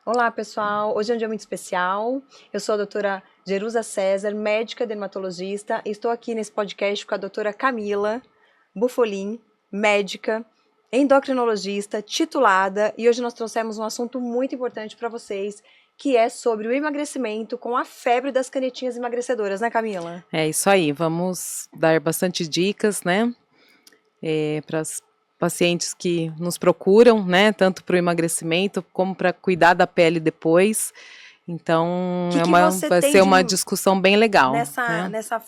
Olá, pessoal. Hoje é um dia muito especial. Eu sou a doutora Jerusa César, médica dermatologista, e estou aqui nesse podcast com a doutora Camila Bufolin, médica, endocrinologista, titulada, e hoje nós trouxemos um assunto muito importante para vocês, que é sobre o emagrecimento com a febre das canetinhas emagrecedoras, né, Camila? É isso aí, vamos dar bastante dicas, né, para as pacientes que nos procuram, né, tanto para o emagrecimento como para cuidar da pele depois. Então, Que você vai tem ser de uma discussão bem legal, nessa, né? nessa,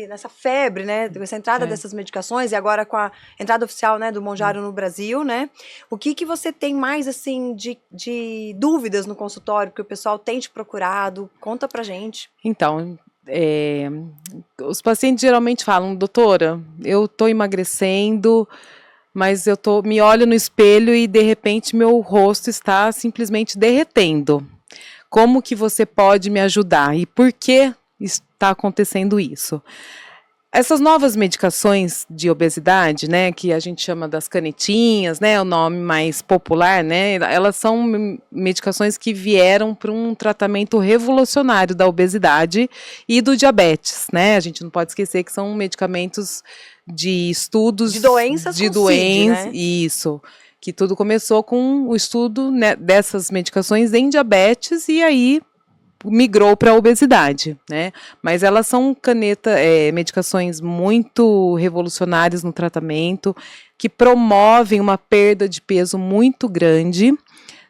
nessa febre, né? Essa entrada É. dessas medicações e agora com a entrada oficial, né, do Mounjaro no Brasil, né? O que você tem mais, assim, de dúvidas no consultório que o pessoal tem te procurado? Conta pra gente. Então, os pacientes geralmente falam, doutora, eu estou emagrecendo, mas me olho no espelho e de repente meu rosto está simplesmente derretendo. Como que você pode me ajudar e por que está acontecendo isso? Essas novas medicações de obesidade, né, que a gente chama das canetinhas, né, o nome mais popular, né, elas são medicações que vieram para um tratamento revolucionário da obesidade e do diabetes, né? A gente não pode esquecer que são medicamentos de estudos De doenças de com CID, doenças, né? isso, que tudo começou com o estudo, né, dessas medicações em diabetes e aí migrou para a obesidade, né? Mas elas são medicações muito revolucionárias no tratamento, que promovem uma perda de peso muito grande,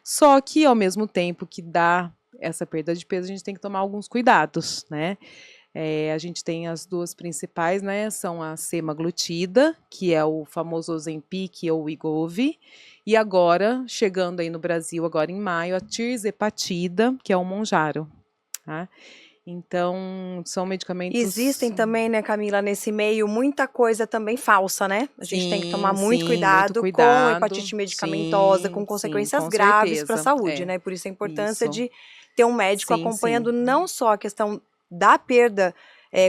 só que ao mesmo tempo que dá essa perda de peso, a gente tem que tomar alguns cuidados, né? A gente tem as duas principais, né? São a semaglutida, que é o famoso Ozempic ou Wegovy, e agora, chegando aí no Brasil, agora em maio, a tirzepatida, que é o Mounjaro. Tá? Então, são medicamentos. Existem também, né, Camila, nesse meio, muita coisa também falsa, né? A gente tem que tomar muito Sim, muito cuidado com cuidado. hepatite medicamentosa, com Sim, consequências com graves para a certeza. saúde, né? Por isso a importância Isso. de ter um médico Sim, acompanhando sim. não só a questão da perda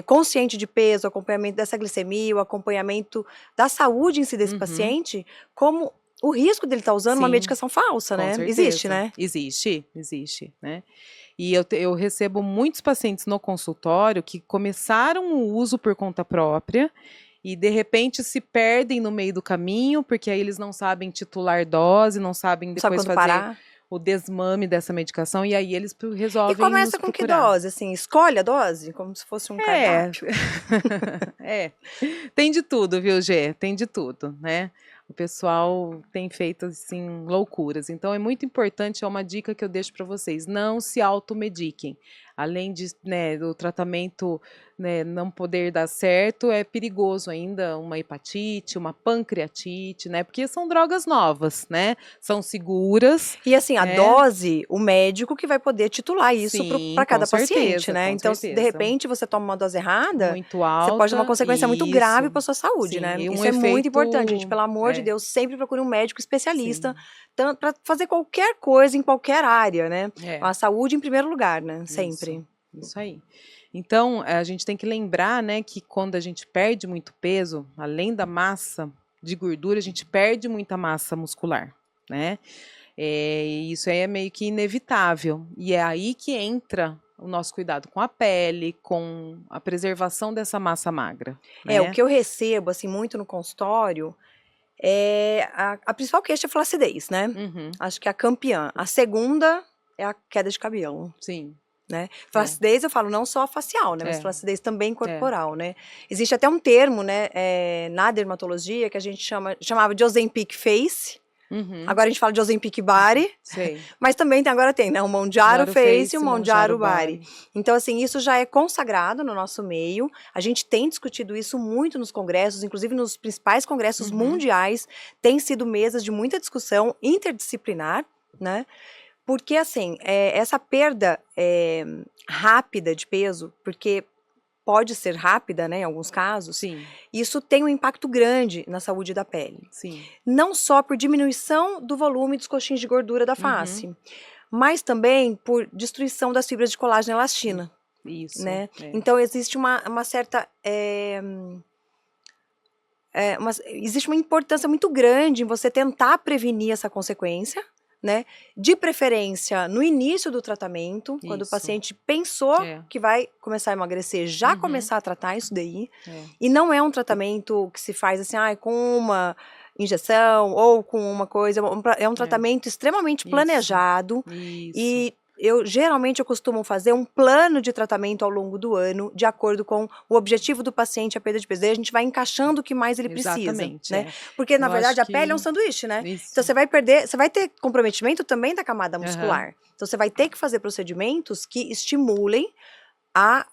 consciente de peso, o acompanhamento dessa glicemia, o acompanhamento da saúde em si desse paciente, como o risco dele estar usando uma Sim, medicação falsa, com né? Existe, certeza. né? Existe, né? E eu recebo muitos pacientes no consultório que começaram o uso por conta própria e de repente se perdem no meio do caminho, porque aí eles não sabem titular dose, não sabem Não sabe depois quando fazer parar. o desmame dessa medicação, e aí eles E resolvem nos começa com que procurar. dose? Assim, escolhe a dose, como se fosse um É, cardápio. é, tem de tudo, viu, Gê? Tem de tudo, né? O pessoal tem feito, assim, loucuras. Então, é muito importante, é uma dica que eu deixo para vocês, não se automediquem. Além de, né, do tratamento, né, não poder dar certo, é perigoso ainda uma hepatite, uma pancreatite, né? Porque são drogas novas, né? São seguras, E assim, a né? dose, o médico que vai poder titular isso Sim, para cada paciente, né? com Então, se de certeza. repente você toma uma dose errada, Muito você pode ter uma alta, consequência muito grave isso. para sua saúde, Sim, né? e um Isso é muito importante, gente. efeito. Pelo amor de É, Deus, sempre procure um médico especialista sim, para fazer qualquer coisa em qualquer área, né? é, A saúde em primeiro lugar, né? isso, Sempre. isso aí. Então, a gente tem que lembrar, né, que quando a gente perde muito peso, além da massa de gordura, a gente perde muita massa muscular, né? E isso aí é meio que inevitável. E é aí que entra o nosso cuidado com a pele, com a preservação dessa massa magra, É, o né? que eu recebo, assim, muito no consultório a principal queixa é a flacidez, né? Uhum, Acho que é a campeã. A segunda é a queda de cabelo. sim, Né? é, Flacidez, eu falo não só facial, né? Mas é, flacidez também é. corporal, né? Existe até um termo, né, na dermatologia que a gente chamava de Ozempic Face. Uhum, Agora a gente fala de Ozempic Body, sei. mas também agora tem, né? O Mounjaro Jaro Face e o Face, Monjaro Mounjaro Body. Body. Então, assim, isso já é consagrado no nosso meio. A gente tem discutido isso muito nos congressos, inclusive nos principais congressos Uhum, mundiais. Tem sido mesas de muita discussão interdisciplinar, né? Porque, assim, essa perda rápida de peso, porque pode ser rápida, né, em alguns casos, sim, isso tem um impacto grande na saúde da pele. sim. Não só por diminuição do volume dos coxins de gordura da Uhum, face, mas também por destruição das fibras de colágeno e i- elastina, isso, né? Então, existe uma certa... existe uma importância muito grande em você tentar prevenir essa consequência, né? De preferência no início do tratamento, quando o Isso. paciente pensou É. que vai começar a emagrecer, já Uhum. começar a tratar isso daí. É. E não é um tratamento que se faz assim, com uma injeção ou com uma coisa. É um tratamento extremamente Isso. planejado. Isso. E geralmente eu costumo fazer um plano de tratamento ao longo do ano, de acordo com o objetivo do paciente, a perda de peso. Daí a gente vai encaixando o que mais ele precisa, Exatamente, né? é. Porque, na Eu verdade, a acho pele é um que sanduíche, né? isso. Então você vai perder, você vai ter comprometimento também da camada Aham. muscular. Então você vai ter que fazer procedimentos que estimulem a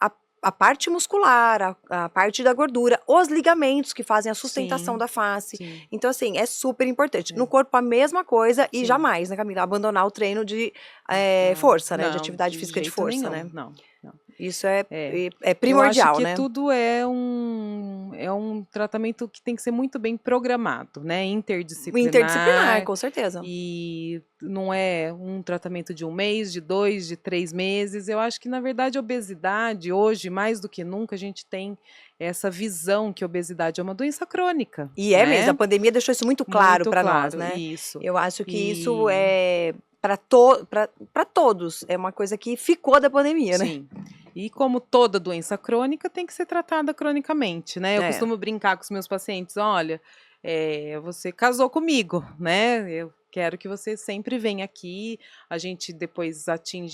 parte muscular, a parte da gordura, os ligamentos que fazem a sustentação Sim, da face. sim. Então, assim, é super importante. É. No corpo, a mesma coisa e Sim. jamais, né, Camila? Abandonar o treino de força, né? De atividade física de força, nenhum. né? Não. Isso é Eu primordial, acho que né? tudo é um tratamento que tem que ser muito bem programado, né? Interdisciplinar, com certeza. E não é um tratamento de 1 mês, de 2, de 3 meses. Eu acho que, na verdade, a obesidade, hoje, mais do que nunca, a gente tem essa visão que a obesidade é uma doença crônica. E é mesmo, a né? pandemia deixou isso muito claro Muito para nós, claro, né? isso. Eu acho que isso E- é para todos, é uma coisa que ficou da pandemia, né? Sim. E como toda doença crônica, tem que ser tratada cronicamente, né? Eu É. costumo brincar com os meus pacientes, olha, você casou comigo, né? Eu quero que você sempre venha aqui, a gente depois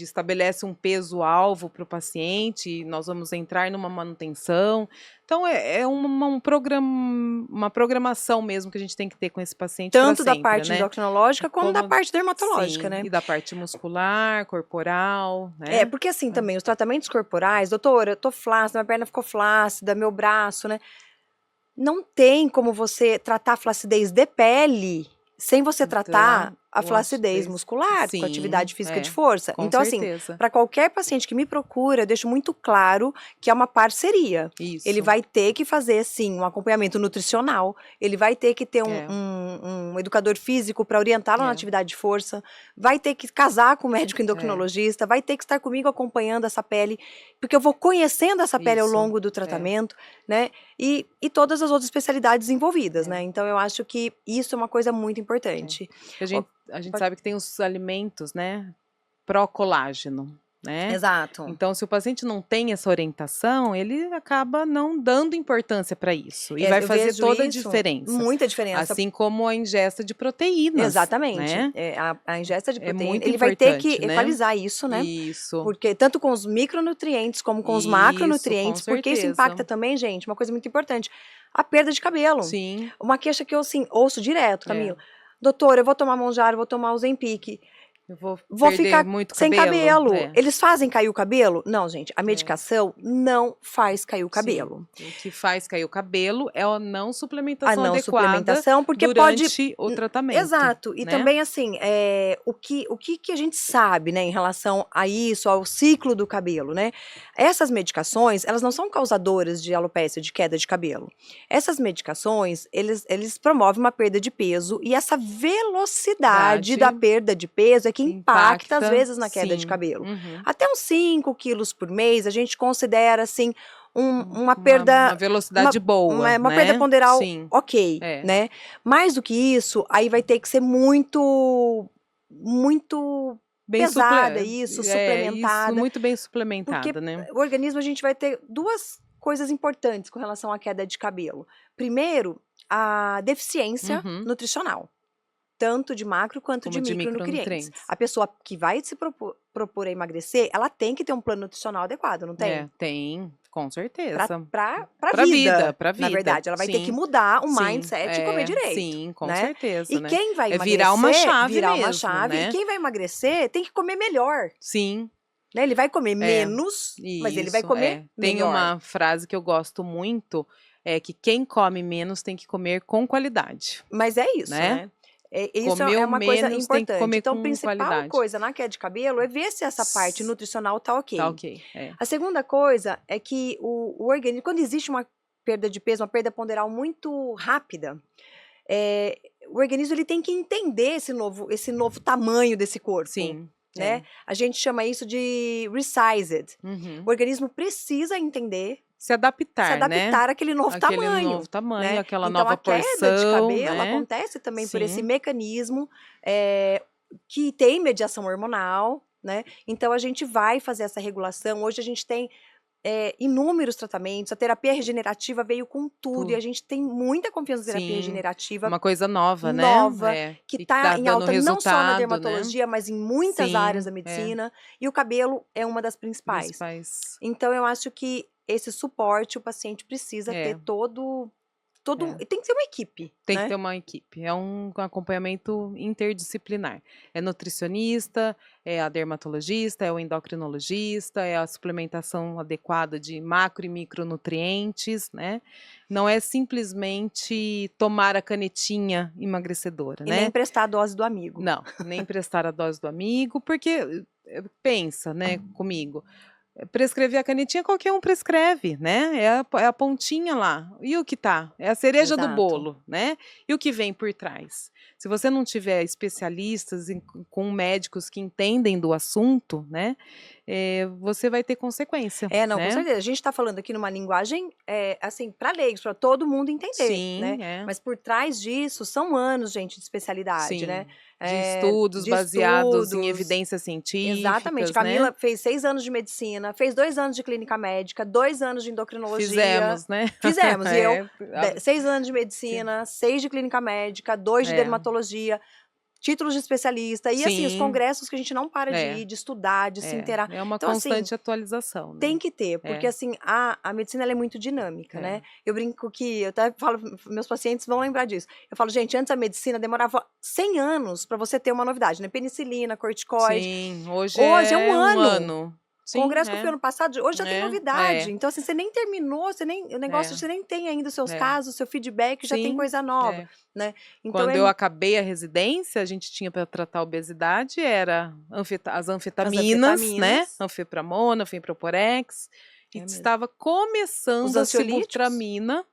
estabelece um peso-alvo para o paciente, e nós vamos entrar numa manutenção. Então, é uma programação mesmo que a gente tem que ter com esse paciente para Tanto da sempre, parte né? endocrinológica como da parte dermatológica, Sim, né? e da parte muscular, corporal, né? Porque assim também, os tratamentos corporais, doutora, eu tô flácida, minha perna ficou flácida, meu braço, né? Não tem como você tratar a flacidez de pele sem você tratar a flacidez muscular com atividade física de força. Com Então, certeza. assim, para qualquer paciente que me procura, eu deixo muito claro que é uma parceria. Isso. Ele vai ter que fazer, sim, um acompanhamento nutricional, ele vai ter que ter É. um educador físico para orientá-lo na É. atividade de força, vai ter que casar com o médico endocrinologista, vai ter que estar comigo acompanhando essa pele, porque eu vou conhecendo essa pele ao Isso. longo do tratamento, né? E todas as outras especialidades envolvidas, É. né? Então, eu acho que isso é uma coisa muito importante. A gente sabe que tem os alimentos, né, pró-colágeno, né? Exato. Então, se o paciente não tem essa orientação, ele acaba não dando importância para isso. E vai eu fazer vejo toda a isso, diferença. muita diferença. Assim como a ingesta de proteínas. Exatamente. Né? A ingesta de proteína, muito ele vai ter que importante, né? equalizar isso, né? Isso. Porque tanto com os micronutrientes como com os Isso, macronutrientes, com porque isso certeza. impacta também, gente, uma coisa muito importante, a perda de cabelo. Sim. Uma queixa que eu, assim, ouço direto, Camila. Doutora, eu vou tomar Monjaro, vou tomar o Ozempic. Eu vou Vou perder ficar muito sem cabelo. É. Eles fazem cair o cabelo? Não, gente. A medicação não faz cair o cabelo. Sim. O que faz cair o cabelo é a não suplementação A não adequada suplementação, porque durante o tratamento. Exato. E né? também, assim, o que a gente sabe, né, em relação a isso, ao ciclo do cabelo, né? Essas medicações, elas não são causadoras de alopecia, de queda de cabelo. Essas medicações, eles promovem uma perda de peso e essa velocidade da perda de peso é que impacta às vezes na queda de cabelo. Uhum. Até uns 5 quilos por mês, a gente considera, assim, uma perda... Uma velocidade boa, uma né? perda ponderal Sim. ok, né? Mais do que isso, aí vai ter que ser muito bem pesada suplementada. Isso, muito bem suplementada, porque né? o organismo, a gente vai ter duas coisas importantes com relação à queda de cabelo. Primeiro, a deficiência nutricional. Tanto de macro quanto de micronutrientes. A pessoa que vai se propor a emagrecer, ela tem que ter um plano nutricional adequado, não tem? Tem, com certeza. Pra Pra vida. vida. Na verdade, ela vai ter que mudar o mindset e comer direito. Sim, com né? certeza. E né? quem vai emagrecer, virar uma chave Né? E quem vai emagrecer tem que comer melhor. Sim. Né? Ele vai comer menos, mas ele vai comer melhor. Tem uma frase que eu gosto muito, que quem come menos tem que comer com qualidade. Mas é isso, né? Isso é uma coisa importante. Então, a principal coisa na queda de cabelo é ver se essa parte nutricional tá ok. Tá ok. A segunda coisa é que o organismo, quando existe uma perda de peso, uma perda ponderal muito rápida, o organismo ele tem que entender esse novo tamanho desse corpo. Sim. Né? A gente chama isso de resized. O organismo precisa entender, se adaptar àquele novo tamanho. Né? Aquela então, nova porção. A queda de cabelo acontece também por esse mecanismo que tem mediação hormonal, né? Então a gente vai fazer essa regulação. Hoje a gente tem inúmeros tratamentos, a terapia regenerativa veio com tudo, e a gente tem muita confiança na terapia Sim, regenerativa uma coisa nova, né? nova, que E está tá em dando alta não só na resultado, né? dermatologia, mas em muitas áreas da Sim, medicina, e o cabelo é uma das principais. principais. Então eu acho que esse suporte o paciente precisa ter todo tem que ser uma equipe, Tem né? que ter uma equipe, é um acompanhamento interdisciplinar. É nutricionista, é a dermatologista, é o endocrinologista, é a suplementação adequada de macro e micronutrientes, né? Não é simplesmente tomar a canetinha emagrecedora, E nem né? emprestar a dose do amigo. Não, nem emprestar a dose do amigo, porque pensa, né, comigo. Prescrever a canetinha, qualquer um prescreve, né? É a pontinha lá. E o que tá? É a cereja do Exato. bolo, né? E o que vem por trás? Se você não tiver especialistas com médicos que entendem do assunto, né? Você vai ter consequência. Não, com né? certeza. A gente está falando aqui numa linguagem, assim, para leigos, para todo mundo entender, Sim, né? Mas por trás disso são anos, gente, de especialidade, Sim. né? De estudos baseados em evidências Exatamente. científicas, Camila né? fez 6 anos de medicina, fez 2 anos de clínica médica, 2 anos de endocrinologia. Fizemos, né? Fizemos. E eu, a- 6 anos de medicina, 6 de clínica médica, 2 de dermatologia, títulos de especialista. E assim, os Sim, congressos que a gente não para de ir, de estudar, de se inteirar. é uma Então, assim, constante atualização, né? tem que ter, porque assim, a medicina ela é muito dinâmica, né? Eu brinco que, eu até falo, meus pacientes vão lembrar disso. Eu falo, gente, antes a medicina demorava 100 anos para você ter uma novidade, né? Penicilina, corticoide. Sim, hoje é é um um ano. ano. Sim, Congresso que eu fui ano passado, hoje já tem novidade. Então, assim, você nem terminou, o negócio, você nem tem ainda os seus casos, o seu feedback, já tem coisa nova, né? Então, quando eu acabei a residência, a gente tinha para tratar a obesidade, era as anfetaminas, né? Anfepramona, Anfeproporex. E estava começando a sibutramina,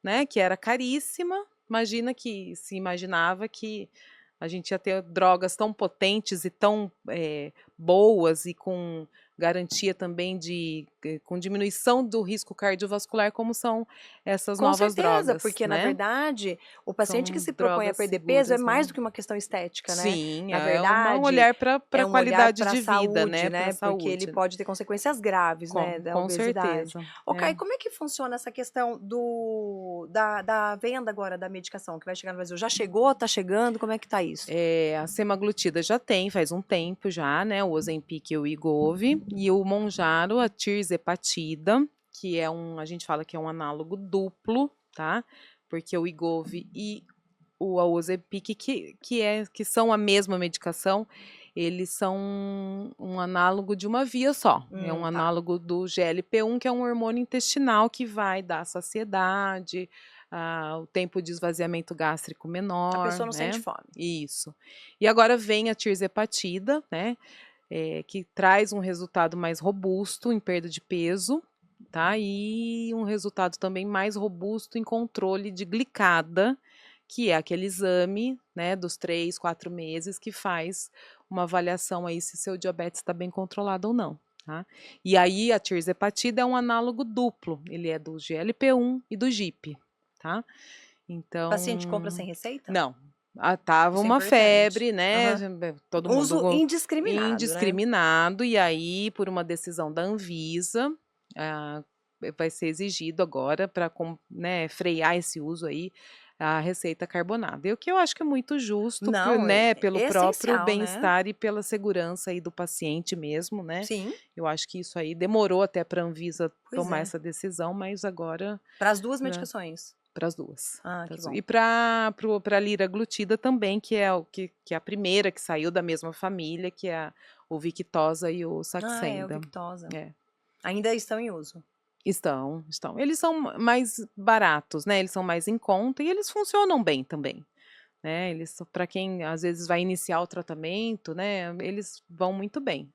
né? Que era caríssima. Imagina que se imaginava que a gente ia ter drogas tão potentes e tão boas e com garantia também com diminuição do risco cardiovascular, como são essas novas drogas. Com certeza, porque na verdade, o paciente que se propõe a perder peso é mais do que uma questão estética, né? Sim, Na verdade, um olhar para a qualidade de vida, saúde, né? Porque ele pode ter consequências graves, né, da obesidade. Certeza. Ok, como é que funciona essa questão da venda agora da medicação que vai chegar no Brasil? Já chegou? Tá chegando? Como é que tá isso? A semaglutida já tem, faz um tempo já, né? O Ozempic e o Wegovy. E o Mounjaro, a tirzepatida, que a gente fala que é um análogo duplo, tá? Porque o Wegovy e o Ozempic, que são a mesma medicação, eles são um análogo de uma via só. É um análogo do GLP-1, que é um hormônio intestinal que vai dar saciedade, o tempo de esvaziamento gástrico menor. A pessoa não sente fome. Isso. E agora vem a tirzepatida, né? Que traz um resultado mais robusto em perda de peso, tá? E um resultado também mais robusto em controle de glicada, que é aquele exame, né, dos 3, 4 meses que faz uma avaliação aí se seu diabetes está bem controlado ou não. Tá? E aí a tirzepatida é um análogo duplo, ele é do GLP-1 e do GIP, tá? Então, o paciente compra sem receita? Não. Tava uma febre, né? Todo mundo uso indiscriminado, indiscriminado, e aí por uma decisão da Anvisa, vai ser exigido agora para frear esse uso aí a receita carbonada. E o que eu acho que é muito justo, né, pelo próprio bem-estar, né? E pela segurança aí do paciente mesmo, né? Sim. Eu acho que isso aí demorou até para a Anvisa tomar essa decisão, mas agora... Para as duas medicações? Para as duas. Que bom. E para a liraglutida também, que é a primeira que saiu da mesma família, que é o Victoza e o Saxenda. O Victoza. Ainda estão em uso? Estão. Eles são mais baratos, né? Eles são mais em conta e eles funcionam bem também. Né? Para quem às vezes vai iniciar o tratamento, né? Eles vão muito bem.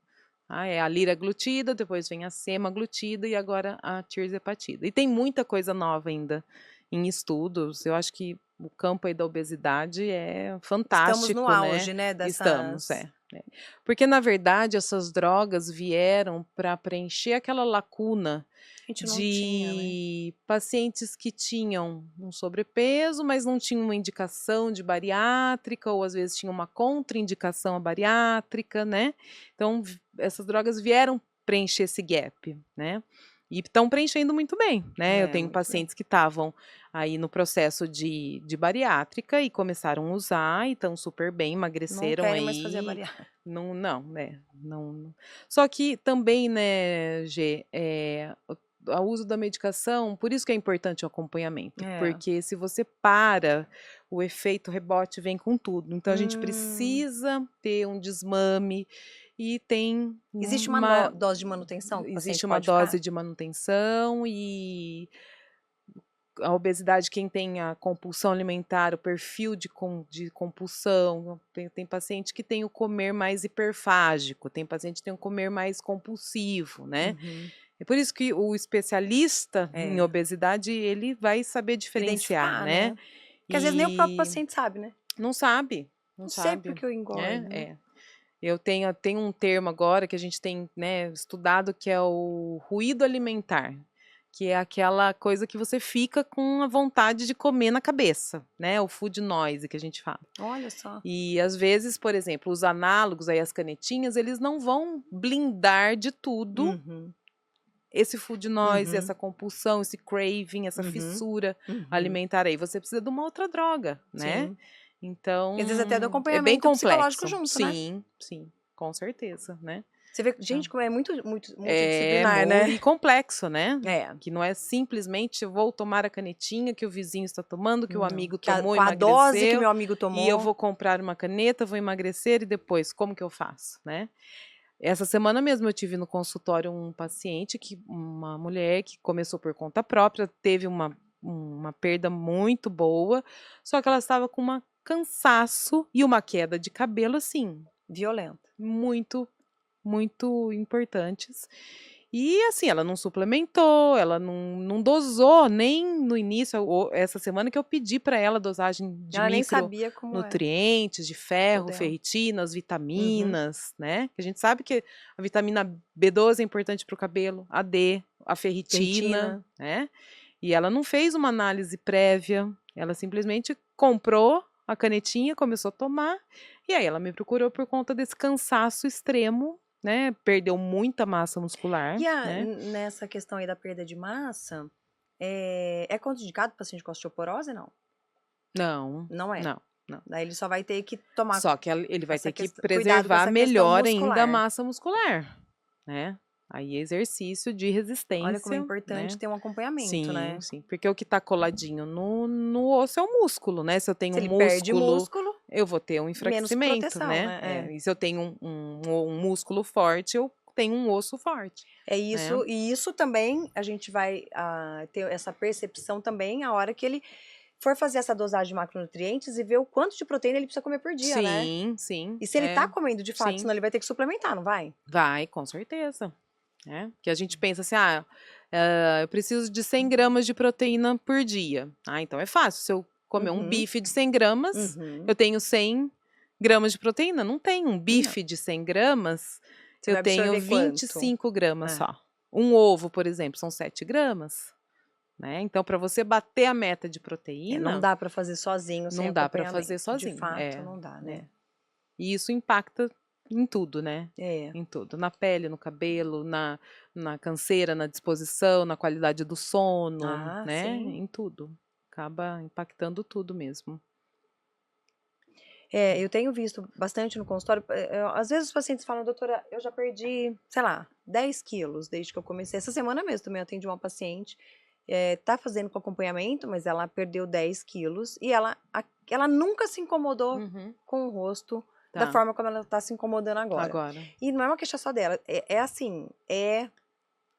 É a liraglutida, depois vem a semaglutida e agora a tirzepatida. E tem muita coisa nova ainda em estudos. Eu acho que o campo aí da obesidade é fantástico, Estamos no auge, né? Estamos, né? Porque, na verdade, essas drogas vieram para preencher aquela lacuna A gente não tinha, né? de pacientes que tinham um sobrepeso, mas não tinham uma indicação de bariátrica, ou às vezes tinham uma contraindicação à bariátrica, né? Então, essas drogas vieram preencher esse gap, né? E estão preenchendo muito bem, né? Eu tenho Muito bem. pacientes que estavam aí no processo de bariátrica e começaram a usar e estão super bem, Não emagreceram querem mais fazer a aí. bariátrica. Não, né? Não. Só que também, né, Gê, o uso da medicação, por isso que é importante o acompanhamento, É. porque se você para, o efeito rebote vem com tudo. Então a gente precisa ter um desmame e tem Existe uma dose de manutenção que o existe paciente uma pode dose ficar? de manutenção e a obesidade, quem tem a compulsão alimentar, o perfil de compulsão, tem paciente que tem o comer mais hiperfágico, tem paciente que tem o comer mais compulsivo, né? Uhum. É por isso que o especialista em É. obesidade, ele vai saber diferenciar, Identificar, né? né? Porque às vezes nem o próprio E paciente sabe, né? não sabe, não Não sei sabe, porque eu engordo. né? Eu tenho um termo agora que a gente tem, né, estudado, que é o ruído alimentar, que é aquela coisa que você fica com a vontade de comer na cabeça, né? O food noise que a gente fala. Olha só. E às vezes, por exemplo, os análogos aí, as canetinhas, eles não vão blindar de tudo Uhum. esse food noise, Uhum. essa compulsão, esse craving, essa Uhum. fissura Uhum. alimentar aí. Você precisa de uma outra droga, né? Sim. Então, E às vezes até do é bem acompanhamento psicológico complexo. junto, né? Sim, com certeza, né? Você vê, gente, como é muito É multidisciplinar, né? e complexo, né? É. Que não é simplesmente eu vou tomar a canetinha que o vizinho está tomando, que o Não. amigo Que tomou, com a dose que emagreceu, meu amigo e eu tomou. vou comprar uma caneta, vou emagrecer e depois, como que eu faço, né? Essa semana mesmo eu tive no consultório um paciente, uma mulher que começou por conta própria, teve uma perda muito boa, só que ela estava com um cansaço e uma queda de cabelo, assim, Violenta. muito, muito importantes. E assim, ela não suplementou, ela não dosou nem no início, essa semana que eu pedi para ela dosagem de Ela nem sabia como era. micronutrientes, de ferro, Dela. ferritinas, vitaminas, né? A gente sabe que a vitamina B12 é importante para o cabelo, a D, a ferritina, né? E ela não fez uma análise prévia, ela simplesmente comprou a canetinha, começou a tomar, e aí ela me procurou por conta desse cansaço extremo, né? Perdeu muita massa muscular, E né? nessa questão aí da perda de massa, é contraindicado o paciente com osteoporose, não? Não, Não é. não. Daí ele só vai ter que tomar. Só que ele vai ter que cuidado com preservar essa questão melhor ainda a muscular. massa muscular, né? Aí exercício de resistência. Olha como é importante né? ter um acompanhamento, Sim, né? sim. Porque o que tá coladinho no osso é o músculo, né? Se eu tenho Se um ele perde músculo, músculo, eu vou ter um menos enfraquecimento, proteção, né? né? E se eu tenho um músculo forte, eu tenho um osso forte. É isso, né? e isso também a gente vai ter essa percepção também a hora que ele for fazer essa dosagem de macronutrientes e ver o quanto de proteína ele precisa comer por dia, né? Sim. E se ele tá comendo de fato, sim. senão ele vai ter que suplementar, não vai? Vai, com certeza. Que a gente pensa assim, eu preciso de 100 gramas de proteína por dia. Então é fácil, se eu comer um bife de 100 gramas, eu tenho 100 gramas de proteína. Não tem um bife de 100 gramas, Você eu vai tenho absorver 25 quanto? gramas só. Um ovo, por exemplo, são 7 gramas. Então, para você bater a meta de proteína, não dá para fazer sozinho, sem não dá para acompanhamento. fazer sozinho. De fato, não dá, né? E isso impacta em tudo, né? É. Em tudo. Na pele, no cabelo, na canseira, na disposição, na qualidade do sono, né? Sim. Em tudo. Acaba impactando tudo mesmo. Eu tenho visto bastante no consultório. Às vezes os pacientes falam, doutora, eu já perdi, sei lá, 10 quilos desde que eu comecei. Essa semana mesmo também eu atendi uma paciente, tá fazendo com acompanhamento, mas ela perdeu 10 quilos e ela nunca se incomodou com o rosto da forma como ela tá se incomodando agora. E não é uma queixa só dela, assim,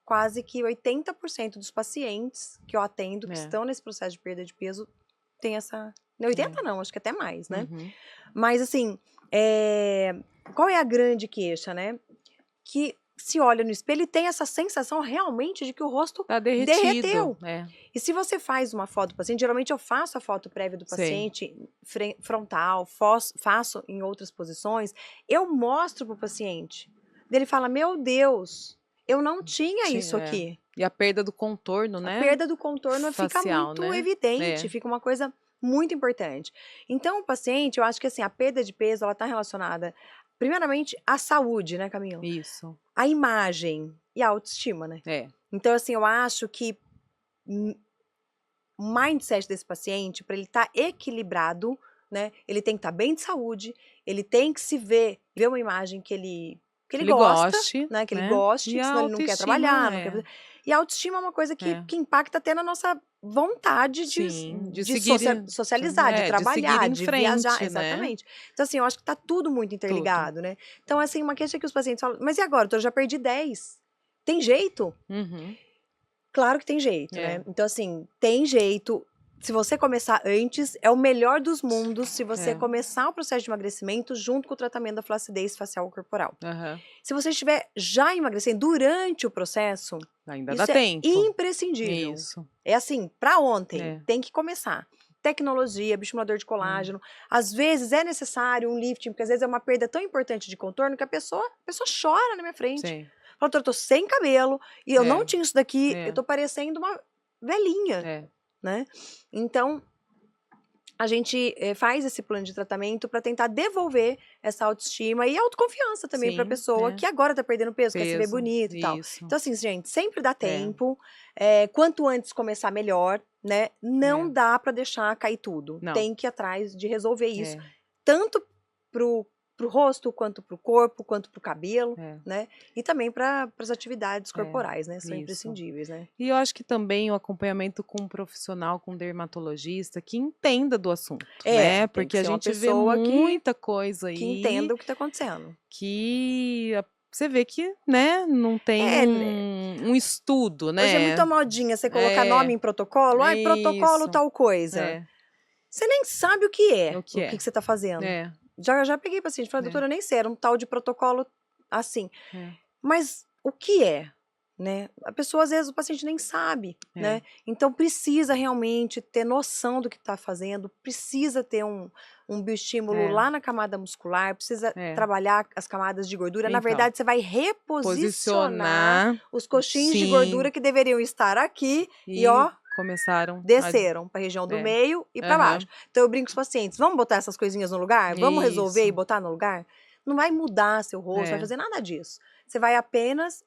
quase que 80% dos pacientes que eu atendo, que estão nesse processo de perda de peso, tem essa... 80 não, acho que até mais, né? Mas assim, qual é a grande queixa, né? Que se olha no espelho e tem essa sensação realmente de que o rosto Tá derretido. derreteu. É. E se você faz uma foto do paciente, geralmente eu faço a foto prévia do Sei. paciente frontal, faço em outras posições, eu mostro pro paciente. Ele fala, meu Deus, eu não tinha isso aqui. E a perda do contorno, A né? perda do contorno fica Facial, muito né? evidente, É. fica uma coisa muito importante. Então, o paciente, eu acho que assim, a perda de peso, ela tá relacionada, primeiramente, à saúde, né, Camila? Isso. A imagem e a autoestima, né? É. Então, assim, eu acho que o mindset desse paciente, para ele estar equilibrado, né? Ele tem que estar bem de saúde, ele tem que se ver uma imagem que ele gosta, goste, né? Que ele né? goste, E a senão ele não quer autoestima, trabalhar, não quer. E a autoestima é uma coisa que impacta até na nossa vontade Sim, de de seguir, socializar, de de seguir trabalhar, em de viajar. frente, né? Exatamente. Então, assim, eu acho que tá tudo muito interligado, né? Então, assim, uma queixa que os pacientes falam, mas e agora? Eu já perdi 10. Tem jeito? Uhum. Claro que tem jeito, né? Então, assim, tem jeito. Se você começar antes, é o melhor dos mundos se você começar o processo de emagrecimento junto com o tratamento da flacidez facial corporal. Uhum. Se você estiver já emagrecendo durante o processo, ainda isso dá é tempo. imprescindível. Isso. É assim, para ontem, tem que começar. Tecnologia, bioestimulador de colágeno. Às vezes é necessário um lifting, porque às vezes é uma perda tão importante de contorno que a pessoa chora na minha frente. Sim. Fala, doutor, eu tô sem cabelo e eu não tinha isso daqui, eu tô parecendo uma velhinha, né? Então, a gente faz esse plano de tratamento para tentar devolver essa autoestima e autoconfiança também para a pessoa que agora tá perdendo peso, quer se ver bonita e tal. Então, assim, gente, sempre dá tempo. Quanto antes começar, melhor, né? Não dá para deixar cair tudo. Não. Tem que ir atrás de resolver isso. Tanto pro rosto, quanto pro corpo, quanto pro cabelo, né? E também para as atividades corporais, né? São imprescindíveis, né? E eu acho que também o acompanhamento com um profissional, com um dermatologista, que entenda do assunto, né? Porque a gente vê muita coisa aí. Que entenda o que tá acontecendo. Que você vê que, né, não tem um estudo, né? Hoje é muita modinha você colocar nome em protocolo. Ah, protocolo tal coisa. Você nem sabe o que é, o que você tá fazendo. Já peguei paciente, falei, doutora, eu nem sei, era um tal de protocolo assim. Mas o que é? Né? A pessoa, às vezes, o paciente nem sabe, né? Então, precisa realmente ter noção do que está fazendo, precisa ter um bioestímulo lá na camada muscular, precisa trabalhar as camadas de gordura. Na verdade, você vai reposicionar os coxins de gordura que deveriam estar aqui e ó, desceram para a região do meio e para baixo. Então, eu brinco com os pacientes, vamos botar essas coisinhas no lugar? Vamos resolver e botar no lugar? Não vai mudar seu rosto, não vai fazer nada disso. Você vai apenas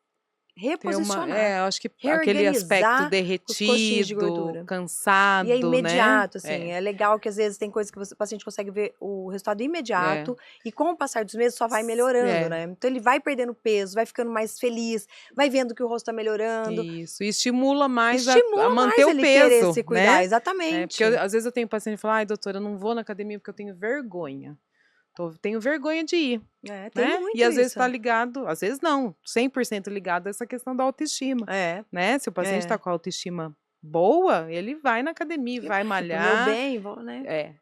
reposicionar, acho que aquele aspecto derretido, cansado, e é imediato, né? assim, é legal que às vezes tem coisas que o paciente consegue ver o resultado imediato e com o passar dos meses só vai melhorando, né? Então ele vai perdendo peso, vai ficando mais feliz, vai vendo que o rosto tá melhorando. Isso, e estimula mais a manter o ele peso, querer se cuidar, né? exatamente. Porque às vezes eu tenho paciente que fala, ai doutora, eu não vou na academia porque eu tenho vergonha. Tenho vergonha de ir. Tem né? muito E às vezes isso. está ligado, às vezes não, 100% ligado a essa questão da autoestima. Né? Se o paciente está com a autoestima boa, ele vai na academia, vai malhar. Meu bem, vou, né?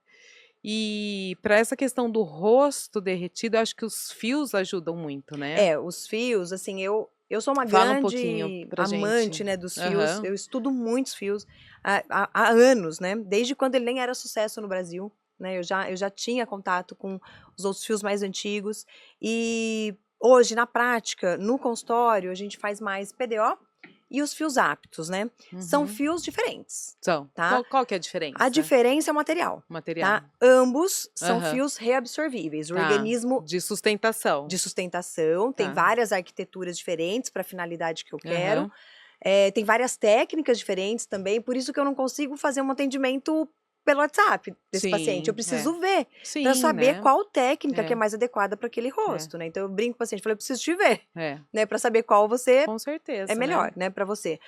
E para essa questão do rosto derretido, eu acho que os fios ajudam muito, né? Os fios, assim, eu sou uma Fala um grande pouquinho pra amante, gente. né, dos fios. Eu estudo muitos fios há anos, né? Desde quando ele nem era sucesso no Brasil, né? Eu já tinha contato com os outros fios mais antigos. E hoje, na prática, no consultório, a gente faz mais PDO e os fios aptos, né? São fios diferentes. São. Tá? Qual que é a diferença? A diferença é o material. Material. Tá? Ambos são fios reabsorvíveis. O organismo de sustentação. De sustentação. Tem várias arquiteturas diferentes para a finalidade que eu quero. Tem várias técnicas diferentes também. Por isso que eu não consigo fazer um atendimento pelo WhatsApp desse paciente. Eu preciso ver para saber qual técnica que é mais adequada para aquele rosto, né? Então eu brinco com o paciente, falei, eu preciso te ver, né? Para saber qual você com certeza, é melhor, né? Para você.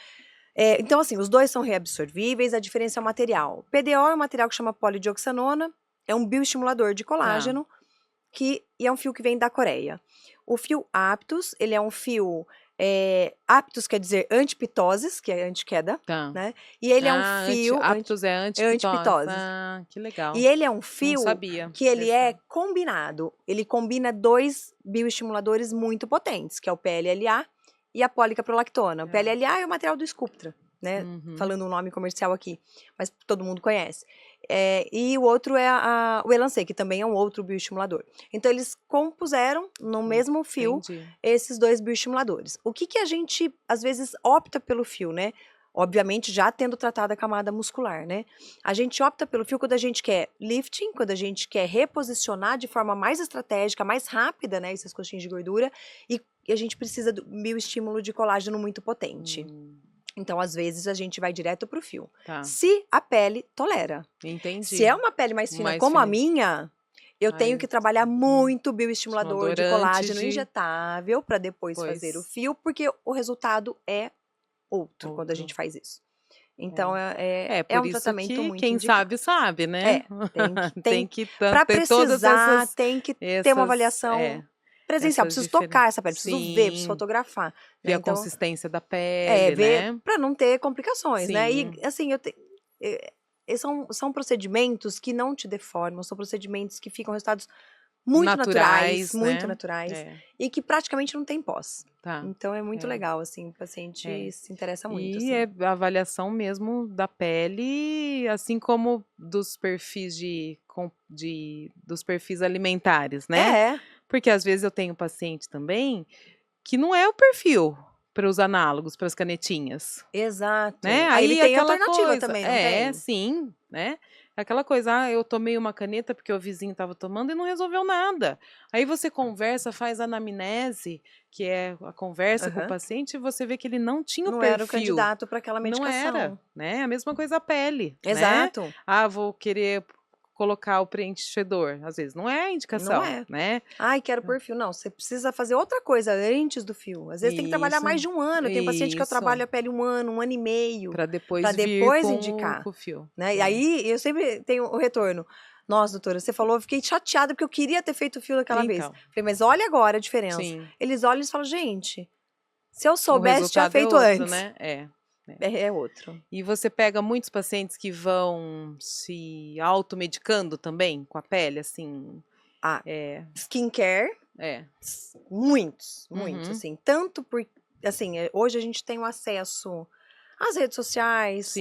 Então, assim, os dois são reabsorvíveis, a diferença é o material. PDO é um material que chama polidioxanona, é um bioestimulador de colágeno, e é um fio que vem da Coreia. O fio Aptus, ele é um fio Aptos quer dizer antipitoses, que é antiqueda, Tá. né? E ele é um Ah, fio... aptos é antipitose. antipitose. Ah, que legal. E ele é um Não fio sabia. que ele é combinado. Ele combina 2 bioestimuladores muito potentes, que é o PLLA e a policaprolactona. O PLLA é o material do Sculptra, né? Uhum. Falando um nome comercial aqui, mas todo mundo conhece. E o outro é o Elancê, que também é um outro bioestimulador. Então, eles compuseram no mesmo fio Entendi. esses 2 bioestimuladores. O que a gente, às vezes, opta pelo fio, né? Obviamente, já tendo tratado a camada muscular, né? A gente opta pelo fio quando a gente quer lifting, quando a gente quer reposicionar de forma mais estratégica, mais rápida, né? Esses coxinhos de gordura. E a gente precisa do bioestímulo de colágeno muito potente. Então, às vezes, a gente vai direto pro fio. Tá. Se a pele tolera. Entendi. Se é uma pele mais fina como a minha, eu tenho que trabalhar muito bioestimulador de colágeno injetável para depois fazer o fio, porque o resultado é outro quando a gente faz isso. Então, é um tratamento muito quem indicado. sabe, né? Tem que para ter todas essas, tem que ter uma avaliação presencial. Preciso tocar essa pele, preciso ver, preciso fotografar. Ver a consistência da pele, ver né? para não ter complicações, né? E Sim. assim, são procedimentos que não te deformam, são procedimentos que ficam resultados muito naturais, muito naturais, e que praticamente não tem pós. Tá. Então é muito legal, assim, o paciente se interessa muito. E assim. é a avaliação mesmo da pele, assim como dos perfis dos perfis alimentares, né? Porque às vezes eu tenho paciente também que não é o perfil para os análogos, para as canetinhas. Exato. Né? Aí ele tem aquela alternativa coisa, também, não tem? sim, né? Aquela coisa, eu tomei uma caneta porque o vizinho estava tomando e não resolveu nada. Aí você conversa, faz anamnese, que é a conversa com o paciente, e você vê que ele não tinha o perfil. Não era o candidato para aquela medicação. Não era, né? A mesma coisa a pele, Exato. né? Ah, vou querer colocar o preenchedor. Às vezes não é a indicação, né? Ai, quero perfil. Não, você precisa fazer outra coisa antes do fio. Às vezes tem que trabalhar mais de um ano. Tem paciente que eu trabalho a pele 1 ano, 1 ano e meio. Para depois indicar. Com o fio. Né? E aí, eu sempre tenho o retorno. Nossa, doutora, você falou, eu fiquei chateada porque eu queria ter feito o fio daquela vez. Falei, mas olha agora a diferença. Sim. Eles olham e falam, gente, se eu soubesse, tinha feito antes. Né? É outro. E você pega muitos pacientes que vão se automedicando também com a pele, assim? Skincare. Muitos, assim. Tanto por, assim, hoje a gente tem um acesso às redes sociais,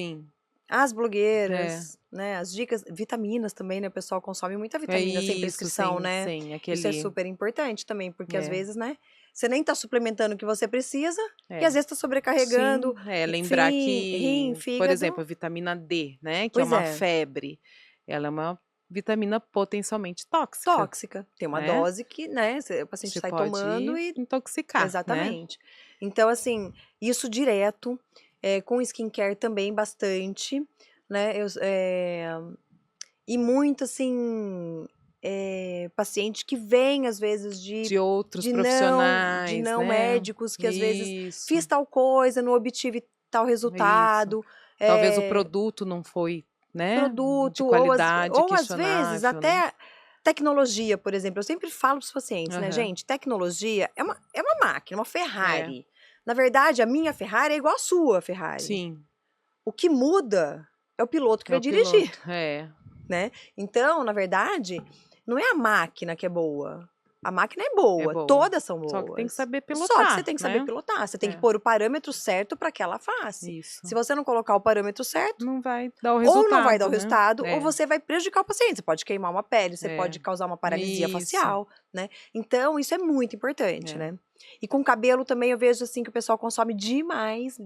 às blogueiras, né? As dicas, vitaminas também, né? O pessoal consome muita vitamina sem prescrição, né? Isso é super importante também, porque às vezes, né? Você nem tá suplementando o que você precisa e às vezes tá sobrecarregando. Lembrar rim, que, fígado. por exemplo, a vitamina D, né? Que é uma febre. Ela é uma vitamina potencialmente tóxica. Tóxica. Tem uma dose que, né? O paciente sai tomando e intoxicar. Exatamente. Né? Então, assim, isso direto, com skincare também bastante, né? E muito, assim, paciente que vem, às vezes, de outros profissionais, de não médicos, que às vezes fiz tal coisa, não obtive tal resultado. Talvez o produto não foi, né? De qualidade, ou às vezes até tecnologia, por exemplo. Eu sempre falo para os pacientes, né, gente? Tecnologia é uma máquina, uma Ferrari. Na verdade, a minha Ferrari é igual a sua Ferrari. Sim. O que muda é o piloto que vai dirigir. Né? Então, na verdade, não é a máquina que é boa. A máquina é boa, todas são boas. Só que tem que saber pilotar. Só que você tem que saber pilotar. Você tem que pôr o parâmetro certo para aquela face. Se você não colocar o parâmetro certo, não vai dar o resultado. Ou não vai dar o resultado, ou você vai prejudicar o paciente. Você pode queimar uma pele, você pode causar uma paralisia facial, né? Então, isso é muito importante, né? E com cabelo também eu vejo assim que o pessoal consome demais.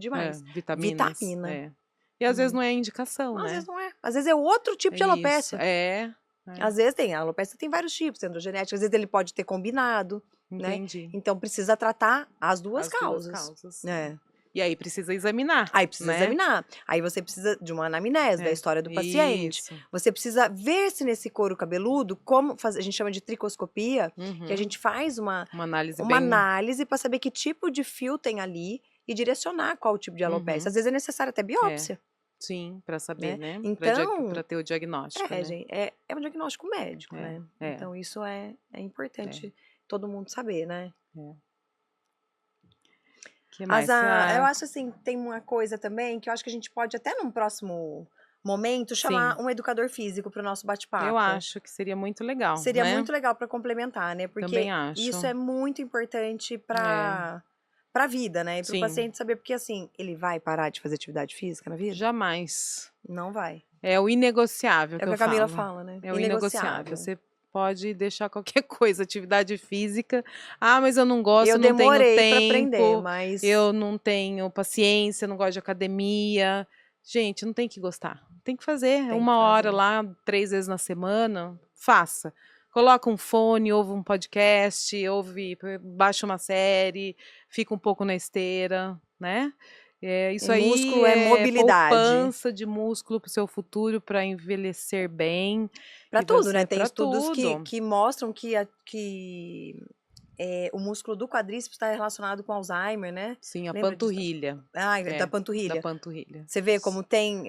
Vitamina. E às vezes não é indicação, né? Às vezes não é. Às vezes é outro tipo de alopécia. Às vezes a alopecia tem vários tipos, androgenética, às vezes ele pode ter combinado, né? Então precisa tratar as duas causas. E aí precisa examinar. Aí você precisa de uma anamnese da história do paciente. Você precisa ver se nesse couro cabeludo, como a gente chama de tricoscopia, que a gente faz uma análise para saber que tipo de fio tem ali e direcionar qual tipo de alopecia. Às vezes é necessário até biópsia. Sim, para saber, né? Então, para ter o diagnóstico. Gente, é um diagnóstico médico, né? Então, isso é importante todo mundo saber, né? Que mais? Ah, Eu acho assim, tem uma coisa também que eu acho que a gente pode até num próximo momento chamar sim, um educador físico para o nosso eu bate-papo. acho que seria muito legal, Seria né? muito legal para complementar, né? Também Porque acho. isso é muito importante É, para a vida, né? E para o sim, paciente saber, porque assim, ele vai parar de fazer atividade física na vida? jamais. Não vai. É o inegociável É o que que eu a Camila falo. fala, né? É o inegociável. Inegociável. Você pode deixar qualquer coisa, atividade física. Ah, mas eu não gosto, Eu eu não tenho demorei para aprender, tempo, mas eu não tenho paciência, eu não gosto de academia. Gente, não tem que gostar. Tem que fazer. tem que 1 hora fazer. lá, 3 vezes na semana, faça. Coloca um fone, ouve um podcast, baixa uma série, fica um pouco na esteira, né? E Isso aí músculo é é mobilidade. poupança de músculo para o seu futuro, para envelhecer bem Para e tudo, né? você Tem para estudos tudo. que mostram que, o músculo do quadríceps está relacionado com Alzheimer, né? Sim, a Lembra disso? panturrilha. Ah, da Da panturrilha. panturrilha. Você vê como tem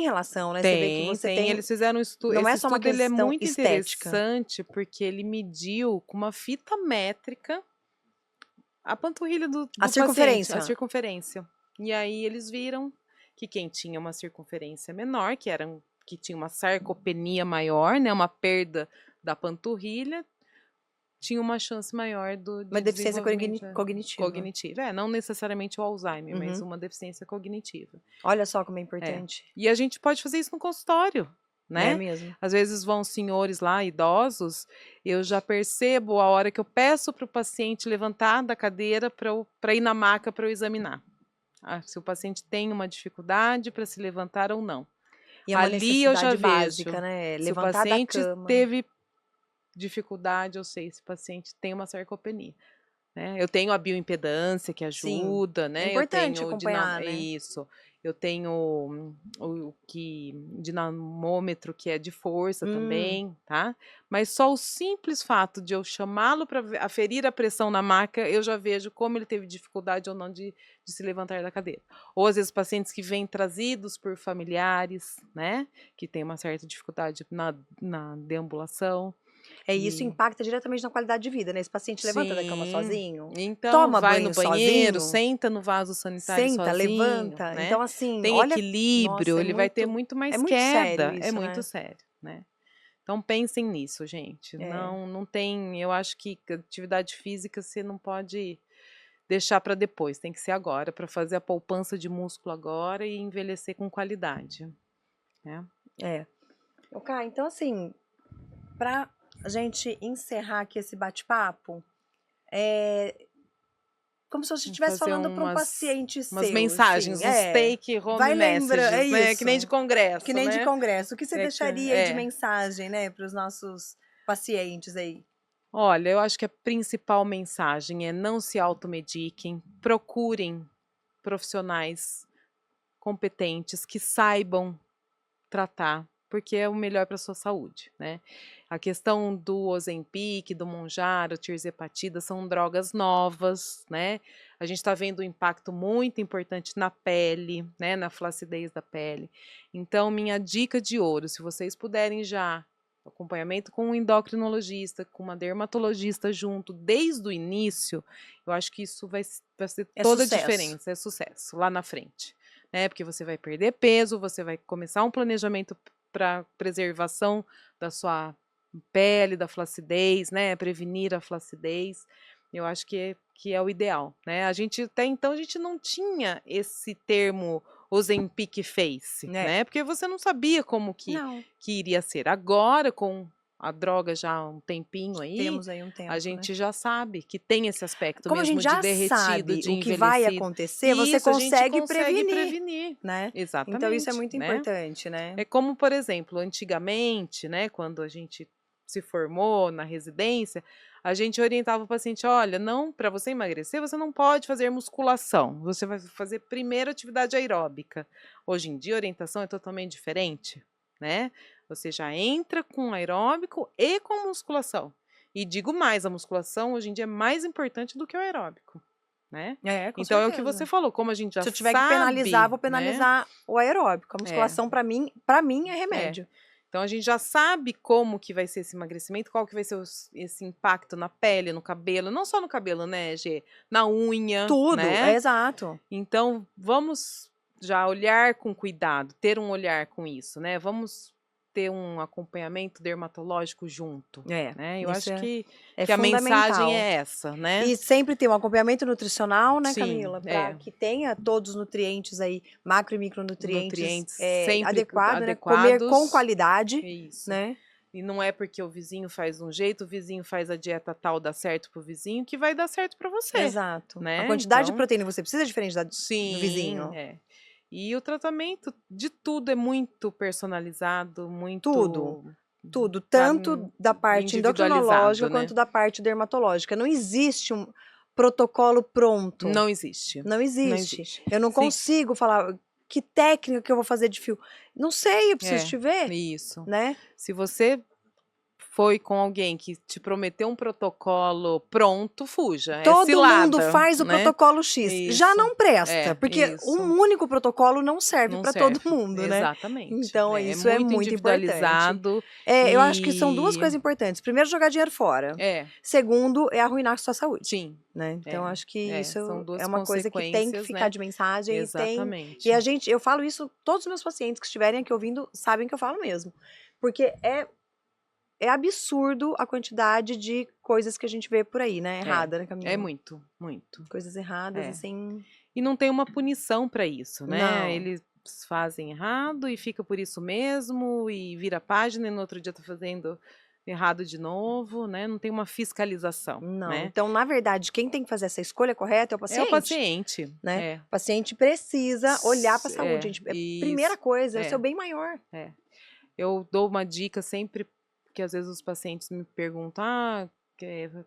relação, né? Você vê que Tem, você tem. tem. Eles fizeram um estudo. Não é Esse só uma estudo ele é questão muito estética. interessante porque ele mediu com uma fita métrica a panturrilha A do paciente, a circunferência. circunferência. E aí eles viram que quem tinha uma circunferência menor, que tinha uma sarcopenia maior, né, uma perda da panturrilha, tinha uma chance maior Uma de deficiência desenvolvimento cognitiva. cognitivo. Não necessariamente o Alzheimer, mas Uhum. uma deficiência cognitiva. Olha só como é É. importante. E a gente pode fazer isso no consultório, É né? mesmo. Às vezes vão senhores lá, idosos, eu já percebo a hora que eu peço para o paciente levantar da cadeira para ir na maca para eu examinar. Se o paciente tem uma dificuldade para se levantar ou não. E é uma Ali eu já necessidade básica, vejo. né? Se o Levantar da paciente cama. teve dificuldade, eu sei se o paciente tem uma sarcopenia. Né? Eu tenho a bioimpedância que Sim. ajuda, É né? Eu importante tenho acompanhar, né? isso. Eu tenho o dinamômetro que é de força também, tá? Mas só o simples fato de eu chamá-lo para aferir a pressão na maca, eu já vejo como ele teve dificuldade ou não de se levantar da cadeira. Ou às vezes pacientes que vêm trazidos por familiares, né? Que tem uma certa dificuldade na deambulação. Isso impacta diretamente na qualidade de vida, né? Esse paciente levanta da cama Sim. sozinho, Então, toma vai no banho banheiro, sozinho, senta no vaso sanitário senta, sozinho, levanta. né? Então, assim, Tem olha, nossa, equilíbrio, ele vai ter muito é mais muito sério queda. É isso, muito né? sério, né? Então, pensem nisso, gente. É. Não tem. Eu acho que atividade física você não pode deixar para depois, tem que ser agora, para fazer a poupança de músculo agora e envelhecer com qualidade, né? É. Ok, então assim, pra gente encerrar aqui esse bate-papo, como se você Vamos estivesse fazer falando para um paciente umas seu, mensagens, assim, uns take home vai lembrar, é messages, né? Que nem de isso, que congresso, nem de né? congresso. O que você É que deixaria aí de é. mensagem, né, para os nossos pacientes aí? Olha, eu acho que a principal mensagem é não se automediquem, procurem profissionais competentes que saibam tratar, porque é o melhor para a sua saúde, né? A questão do Ozempic, do Mounjaro, tirzepatida são drogas novas, né? A gente está vendo um impacto muito importante na pele, né? Na flacidez da pele. Então, minha dica de ouro, se vocês puderem já acompanhamento com um endocrinologista, com uma dermatologista junto desde o início, eu acho que isso vai ser É toda a sucesso. diferença, é sucesso lá na frente. Né? Porque você vai perder peso, você vai começar um planejamento para preservação da sua pele, da flacidez, né? Prevenir a flacidez. Eu acho que é o ideal, né? Até então a gente não tinha esse termo Ozempic Face, né? Porque você não sabia como que iria ser. Agora, com a droga já há um tempinho aí, Temos aí um tempo, a gente já sabe que tem esse aspecto como a mesmo gente de já derretido, sabe de o que vai envelhecido. acontecer, você Isso, a gente consegue consegue prevenir, prevenir. né? Exatamente. Então isso é muito né? importante, né? É como, por exemplo, antigamente, né, quando a gente se formou na residência, a gente orientava o paciente, olha, não, para você emagrecer, você não pode fazer musculação, você vai fazer primeiro atividade aeróbica. Hoje em dia a orientação é totalmente diferente, né? Você já entra com aeróbico e com musculação. E digo mais, a musculação hoje em dia é mais importante do que o aeróbico. Né? Com então certeza. é o que você falou, como a gente já Se eu sabe. tiver que penalizar, vou né? penalizar o aeróbico. A musculação, para mim, é remédio. Então a gente já sabe como que vai ser esse emagrecimento, qual que vai ser esse impacto na pele, no cabelo, não só no cabelo, né, Gê? Na unha, Tudo, né? exato. Então vamos já olhar com cuidado, ter um olhar com isso, né? Vamos ter um acompanhamento dermatológico junto, né? Eu isso acho que a fundamental. mensagem é essa, né? E sempre ter um acompanhamento nutricional, né, Sim, Camila? Para que tenha todos os nutrientes aí, macro e micronutrientes sempre adequados, né? Comer com qualidade, Isso. né? E não é porque o vizinho faz de um jeito, o vizinho faz a dieta tal, dá certo pro vizinho, que vai dar certo para você. Exato. Né? A quantidade de Então, proteína que você precisa é diferente do vizinho. Sim, E o tratamento de tudo é muito personalizado, muito... Tudo, tanto da parte endocrinológica né? quanto da parte dermatológica. Não existe um protocolo pronto. Não existe. Não existe. Eu não consigo falar que técnica que eu vou fazer de fio. Não sei, eu preciso te ver. Isso. Né? Se você foi com alguém que te prometeu um protocolo pronto, fuja. Todo mundo faz o protocolo X. Isso. Já não presta, porque um único protocolo não serve para todo mundo, né? Exatamente. Então, isso é muito individualizado. Eu acho que são duas coisas importantes. Primeiro, jogar dinheiro fora. Segundo, é arruinar a sua saúde. Sim. Né? Então, acho que isso é uma coisa que tem que ficar de mensagem. Exatamente. E eu falo isso, todos os meus pacientes que estiverem aqui ouvindo sabem que eu falo mesmo. Porque é absurdo a quantidade de coisas que a gente vê por aí, né? Errada, né, Camila? É muito, muito. Coisas erradas, assim. E não tem uma punição para isso, né? Não. Eles fazem errado e fica por isso mesmo, e vira a página e no outro dia tá fazendo errado de novo, né? Não tem uma fiscalização. Não. Né? Então, na verdade, quem tem que fazer essa escolha correta é o paciente. É o paciente. Né? O paciente precisa olhar para a saúde, gente. Primeira coisa, é o seu bem maior. Eu dou uma dica sempre, que às vezes os pacientes me perguntam,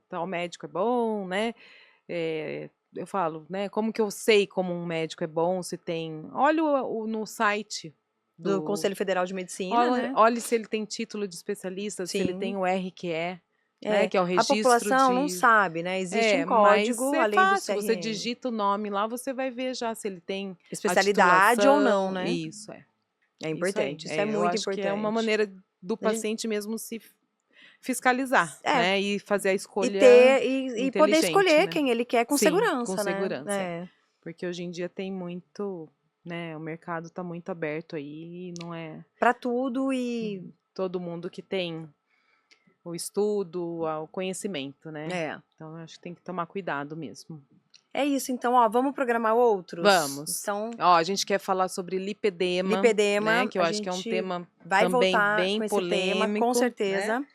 tal médico é bom, né? Eu falo, né? Como que eu sei como um médico é bom, se tem... Olha no site do Conselho Federal de Medicina, né? Olhe se ele tem título de especialista, se ele tem o RQE, né? Que é o registro a população não sabe, né? Existe um código, mas além fácil, do CRM. você digita o nome lá, você vai ver já se ele tem especialidade ou não, né? Isso, É importante, isso é muito eu acho importante. Que é uma maneira do paciente mesmo se fiscalizar, né? E fazer a escolha e poder escolher, né? Quem ele quer com segurança, com né? segurança. Porque hoje em dia tem muito, né? O mercado está muito aberto aí, não é... Para tudo e... Todo mundo que tem o estudo, o conhecimento, né? Então, eu acho que tem que tomar cuidado mesmo. É isso, então, vamos programar outros? Vamos. Então, a gente quer falar sobre lipedema, né? Que eu acho que é um tema também bem polêmico. Tema, com certeza.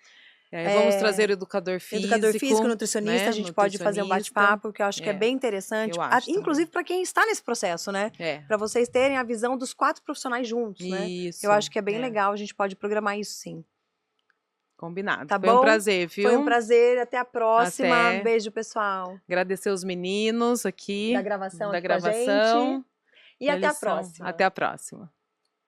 Né? Vamos trazer o educador físico. Nutricionista, né? a gente pode fazer um bate-papo, porque eu acho que é bem interessante. Inclusive para quem está nesse processo, né? Para vocês terem a visão dos 4 profissionais juntos, né? Eu acho que é bem legal, a gente pode programar isso sim. Combinado. Tá Foi bom? Um prazer, viu? Foi um prazer. Até a próxima. Beijo, pessoal. Agradecer os meninos aqui da gravação. E até a próxima. Até a próxima.